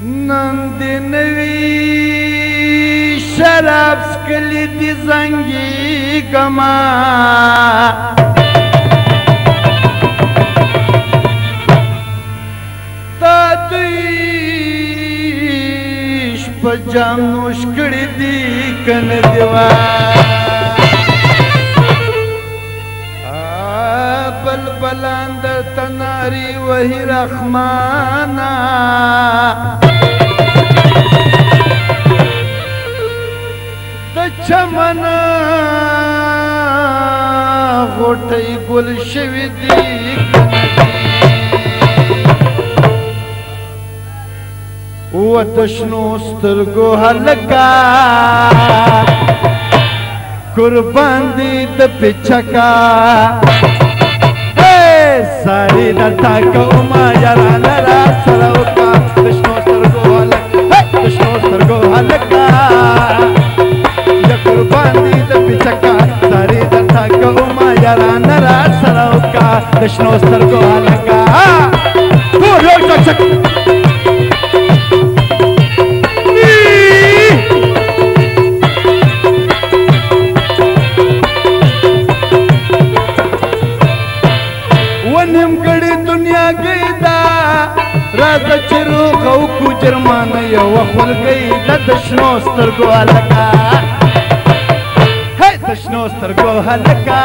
نن دې نوي شراب څکلي دي زنګېږمه تا دوی شپه جام نوش کړي دي که نه دي بلبلان درته نارې وهي رحمانه د چمن غوټۍ ګل شوي دي و د شنو سترګو هلکه قربان دي د پیچکه ساری درته کومه یارانه را سره وکړه د شنو سترګو هلکه د شنو سترګو هلکه یا قربان دي د پیچکه ساری درته کومه یارانه را سره وکړه د شنو سترګو هلکه ټول یو چک چک نیمګړې دنیا ګیدا راځه چې روغ وکړو جرمانه یوه خولګۍ ده د شنو سترګو هلکه د شنو سترګو هلکه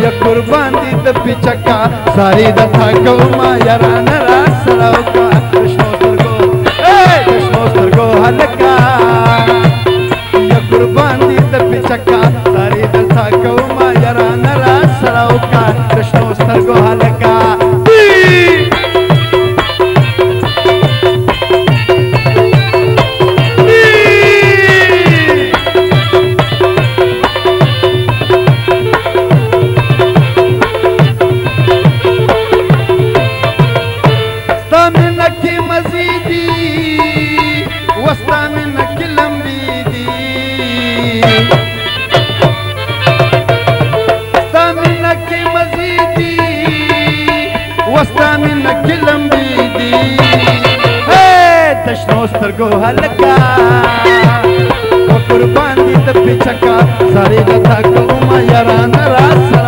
یا قربان دي د پیچکه ساري درته کومه یارانه را سره وکړه د شنو سترګو هلکه یا قربان دي د پیچکه ساري درته کومه یارانه را سره وکړه د شنو سترګو هلکه ستا مینه کې مزې دي و ستا مینه کې لمبې دي ستا مینه کې مزې دي و ستا مینه کې لمبې دي د شنو سترګو هلکه و قربان دي د پیچکه ساري درته کومه یارانه را سره